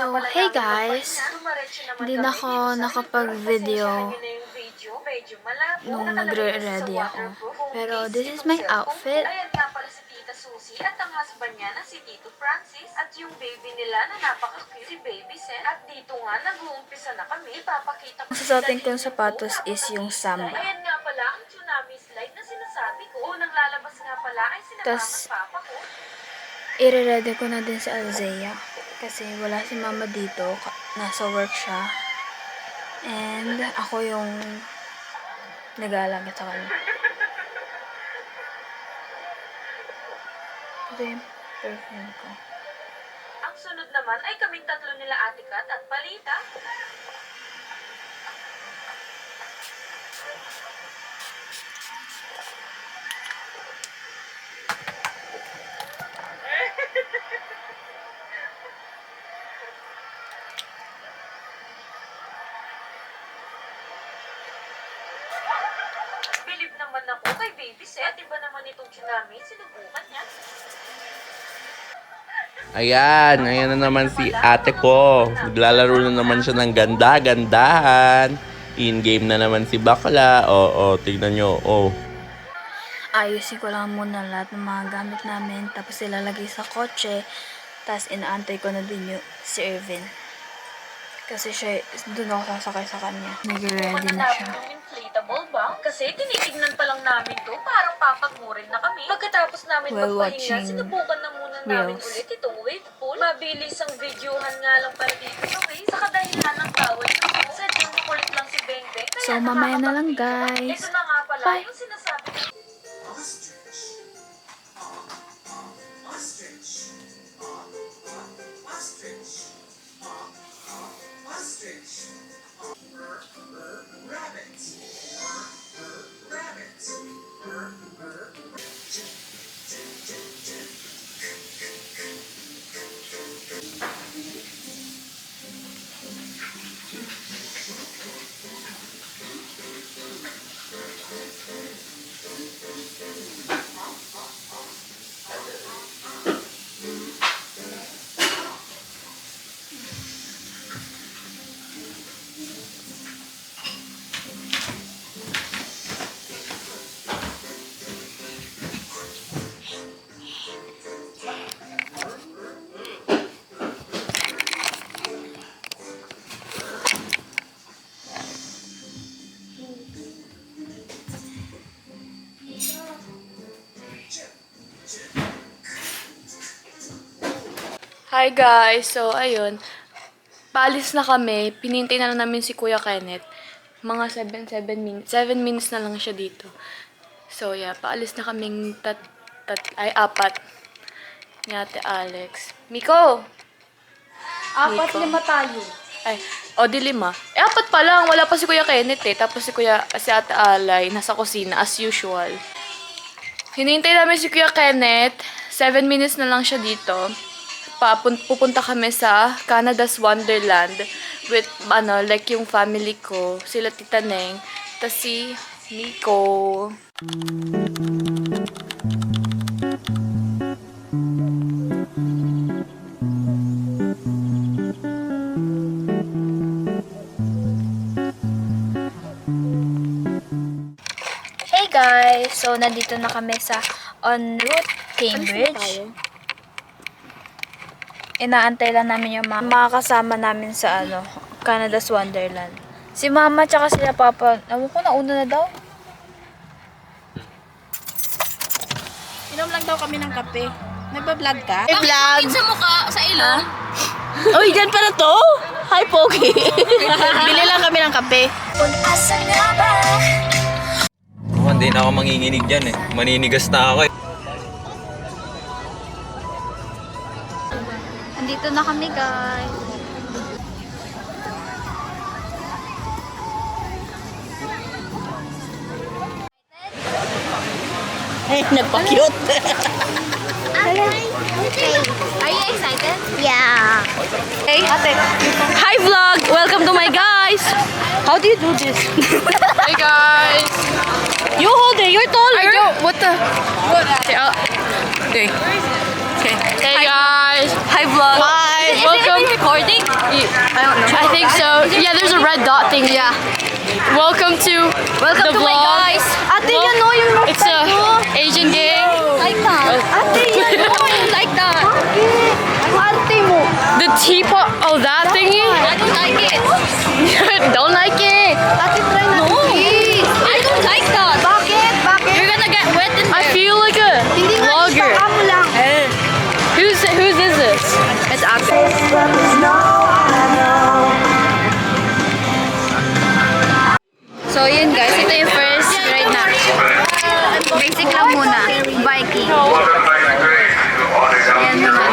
So, hey guys, hindi na ako nakapag-video nung nagre-ready ako. Pero this is my outfit. Ayan nga pala si Tita Susie at ang husband niya na si Tito Francis at yung baby nila na napaka-cute si Baby Sen. At dito nga, nag-uumpisa na kami. Ipapakita ko. Ang susuotin kong sapatos is yung Samba. Ayan nga pala ang tsunami slide na sinasabi ko. Unang lalabas nga pala ay sinama ng papa ko. I-ready ko na din si Alzea. Kasi wala si mama dito. Nasa work siya. And ako yung nag-aalala sa kanya. Ito yung perfume ko. Ang sunod naman ay kaming tatlo nila Ate Kat at Palita. Bilib naman ako kay Baby Set. Iba naman itong tsunami. Sinubukan niya. Ayan na naman si ate ko. Naglalaro na naman siya ng ganda-gandahan. In-game na naman si bakla. Oo, tignan nyo. Oh. Ayusin ko lang muna lahat ng mga gamit namin. Tapos ilalagay sa kotse. Tapos inaantay ko na din yung si Irvin. Kasi siya, doon ako sasakay sa kanya. Nag-ready na siya. Yung inflatable ba? Kasi tinitignan pa lang namin to. Parang papagmurin na kami. Pagkatapos namin magpahinga, sinubukan na muna namin ulit itong wave pool. Mabilis ang videohan nga lang para dito sa waves. Sa kadahilan ng kaway na po. Sadyang makulit lang si Beng Beng. So, mamaya na lang guys. Ito na nga pala Bye. yung sinasabi ko. Hi guys! So, ayun. Paalis na kami. Pinintay na lang namin si Kuya Kenneth. Mga 7 minutes. 7 minutes na lang siya dito. So, yeah. Paalis na kaming apat. Ni Ate Alex. Miko! Apat, Miko. 5 tayo. Ay, di 5. 4 pa lang. Wala pa si Kuya Kenneth eh. Tapos si Ate Alay nasa kusina as usual. Hinihintay namin si Kuya Kenneth. 7 minutes na lang siya dito. Pupunta kami sa Canada's Wonderland with like yung family ko, sila Tita Neng, tas si Miko. Hey guys! So, nandito na kami sa en route Cambridge. Inaantay lang namin yung mga kasama namin sa Canada's Wonderland. Si Mama tsaka sila Papa, alam ko nauna na daw. Inom lang daw kami ng kape. Nagba-vlog ka? I-vlog! Sa mukha, sa ilong. Uy, dyan pa na to? Hi, Pogi! Bili lang kami ng kape. Oh, hindi na ako manginginig dyan eh. Maninigas na ako eh. Andito na kami, guys. Ay, nagpa-cute. Are you excited? Yeah. Hey, ate. Hi, vlog! Welcome to my guys! How do you do this? Hey, guys! You hold it, you're taller. What the? Okay. Hey guys. Hi, vlog. Hi. Welcome. Recording? I think so. Yeah, there's a red dot thing. Yeah. Welcome to Welcome the to my vlog. guys. Ate, you know you're not It's a Asian gang. like that. Ate, you know you're like that. Ate mo. The teapot. Oh, that thingy. I don't like it. Don't like it. Ate, try na. No. Please. I don't like that. Bakit? Bakit? You're gonna get wet in I there. feel like a vlogger. mo lang. Whose is this? It's Ate. So yun guys, ito yung first ride natin. Basic lang muna. Biking. Yan muna.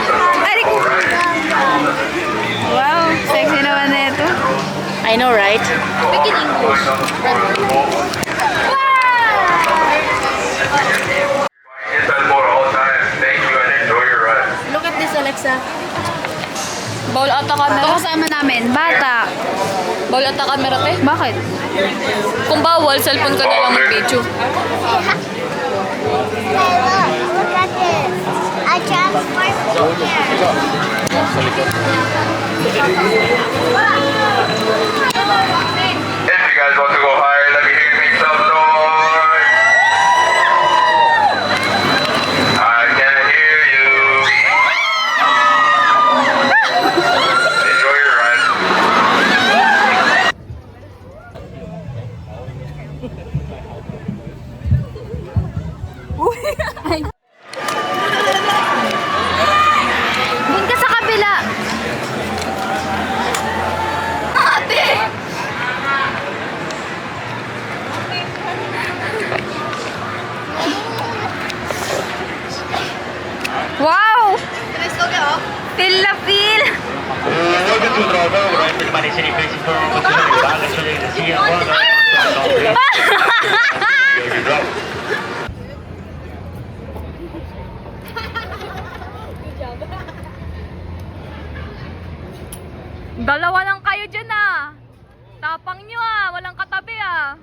Wow, sexy naman na ito. I know, right? Speak in English. Inside board all the time. Thank you and enjoy your ride. Look at this, Alexa. Bawal ata camera. Ito kasama namin, bata. Bawal ata camera, te. Bakit? Kung bawal, cellphone ka na lang mag-video. Look at this. I transformed from here. If you guys want to go higher, let me hear you make some noise. I can't hear you. Enjoy your ride. Doon ka sa kabila. Ate! Wow! Feel na feel! Dalawa lang kayo dyan ah. Tapang nyo ah. Walang katabi ah.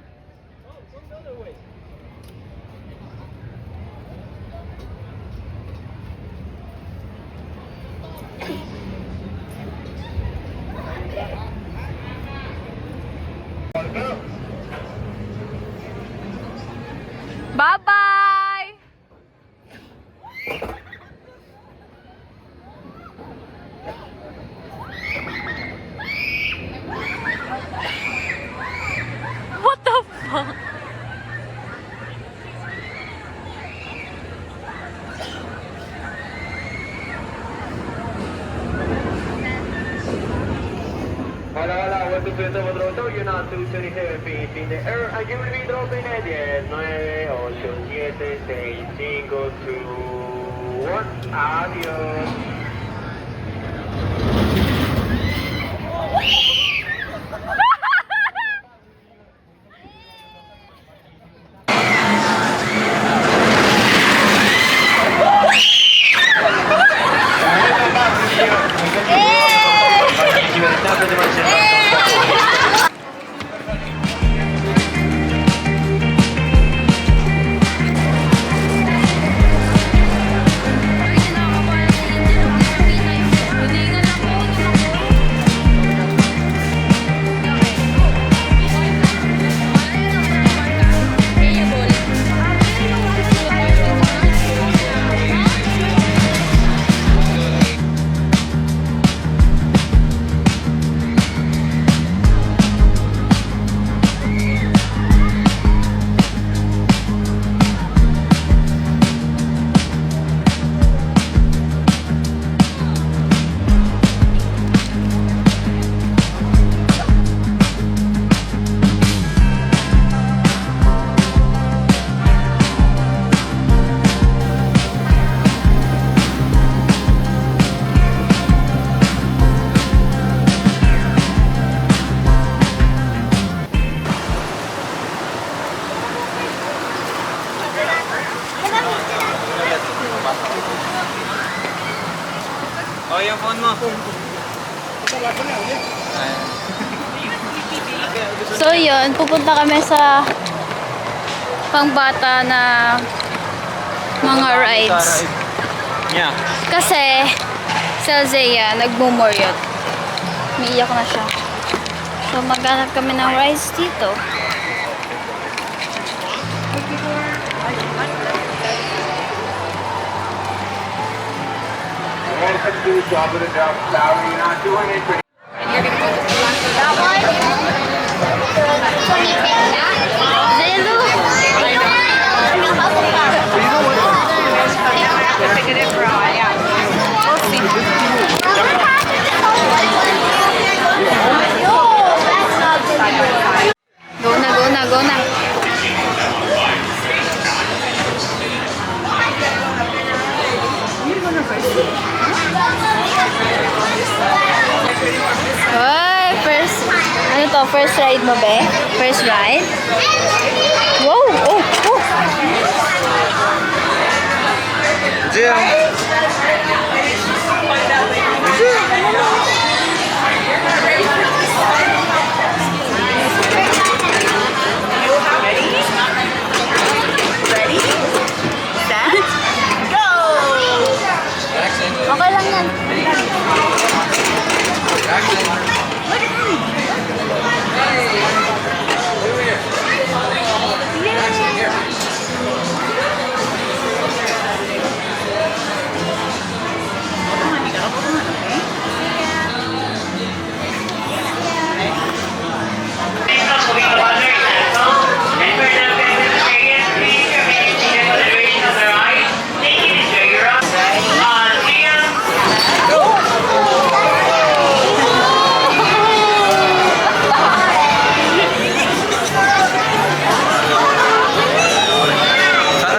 Bye-bye! What the fuck? Hola, welcome to the Motor. You're not 227 feet in the air. And you will be dropping at 10, 9, 8, 7, 6, 5, 2, 1. Adios. Oh, yung phone mo. So yun, pupunta kami sa pangbata na mga rides. Yeah. Kasi, si Alzea, nagmumoryot. Umiiyak na siya. So, maghanap kami ng rice dito. Go na, go na, go na. Oy, first, ano to, first ride mo, be? First ride? Wow, oh, oh. Okay lang yan.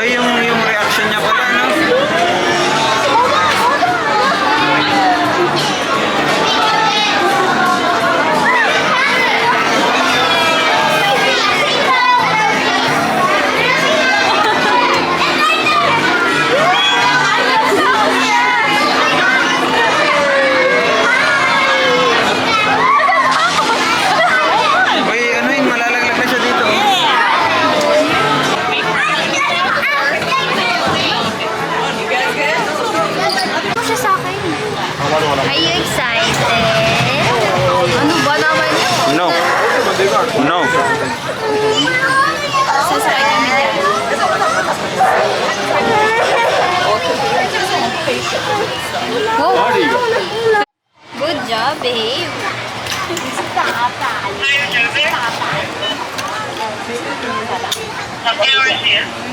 Ay, yung reaction niya pala, no? Uy, ano yun? Malalaglag na siya dito. Ano siya sa akin? Are you excited? Ano ba naman yun? No. No. Sasakay kami dyan. Wow. Good job, babe.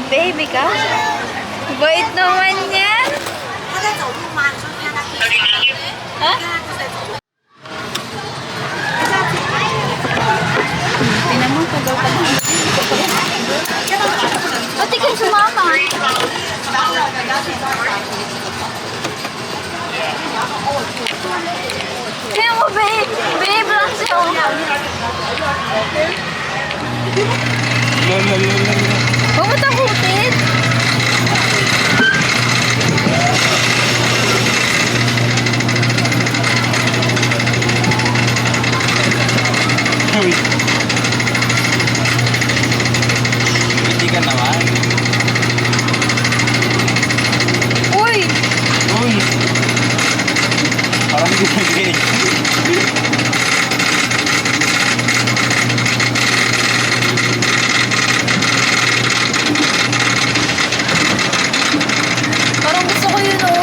Baby ka? Bait naman yan. Ha? Tinan mo, tagal pa lang. Pati kayo sumama. Kaya mo, babe. Babe lang siya. Huwag mo takutin. Hindi ka naman. Uy! Uy! Parang gumagay. Parang gusto ko yun, oh.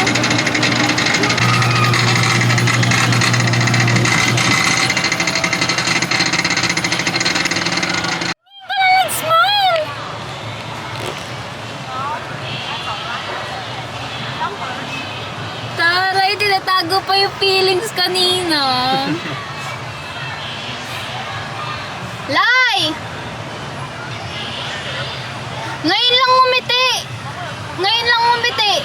Smile! Taray, tinatago pa yung feelings kanina. Lai! Ngayon lang umiti! Ngayon lang umiti!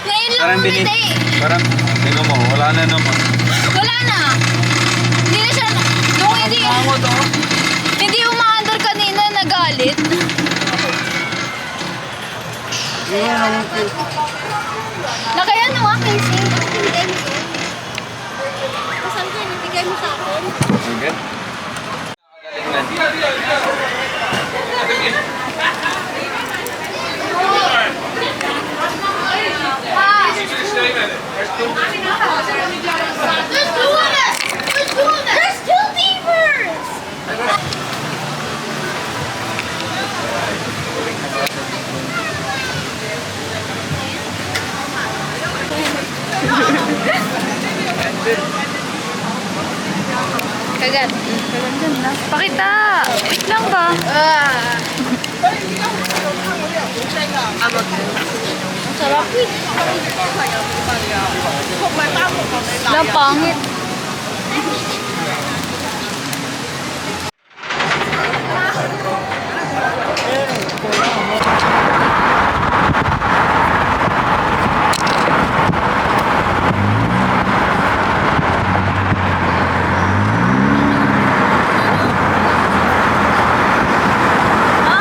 Ngayon lang Parang umiti! Parang, tingnan mo, wala na naman. Wala na! Hindi na siya, nung hindi umaandar kanina, nagalit. Nakaya ano nga, Casey? Kasal ka, nabigay mo sa akin. Okay. There's two beavers! Kagat. Pakita! Wait lang ba? Sarap. Lang pangit.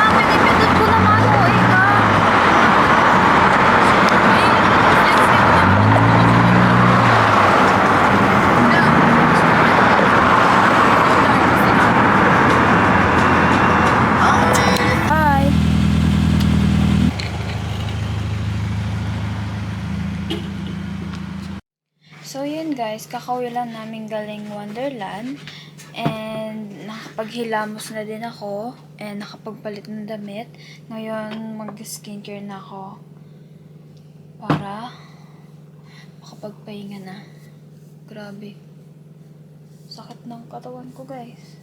Pinipindot ko naman, oh, Ika. Bye. So yun guys, kakauwi lang namin galing Wonderland and nakapaghilamos na din ako and nakapagpalit ng damit. Ngayon mag-skincare na ako para makapagpahinga na. Grabe. Sakit ng katawan ko guys.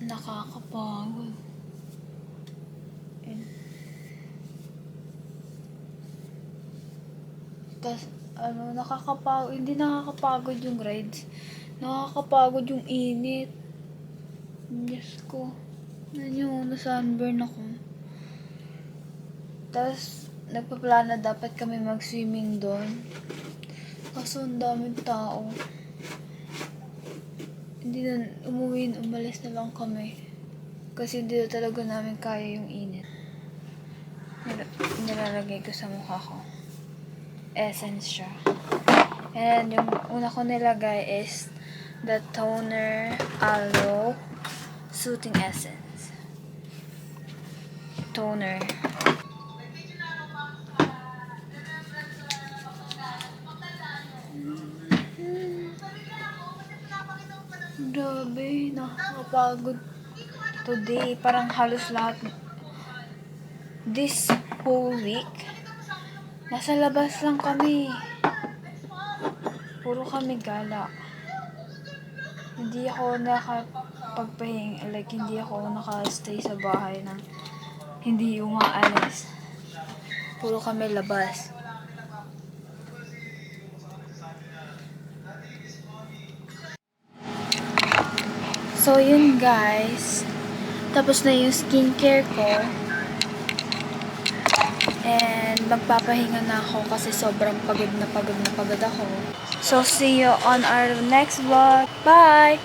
Nakakapagod. And tas, hindi nakakapagod yung rides. Nakakapagod yung init. Diyos ko. Sunburn ako. Tas, nagpaplana dapat kami mag-swimming doon. Kaso ang daming tao. Hindi na, umalis na lang kami. Kasi hindi na talaga namin kaya yung init. Nilalagay ko sa mukha ko. Essence siya. And yung una ko nilagay is the Toner Aloe Soothing Essence. Toner. Grabe, nakakapagod today. Parang halos lahat this whole week nasa labas lang kami. Puro kami gala. Hindi ako nakapagpahinga. Like, hindi ako nakastay sa bahay na hindi umaalis. Puro kami labas. So, yun guys. Tapos na yung skincare ko. And magpapahinga na ako kasi sobrang pagod na pagod ako. So, see you on our next vlog. Bye!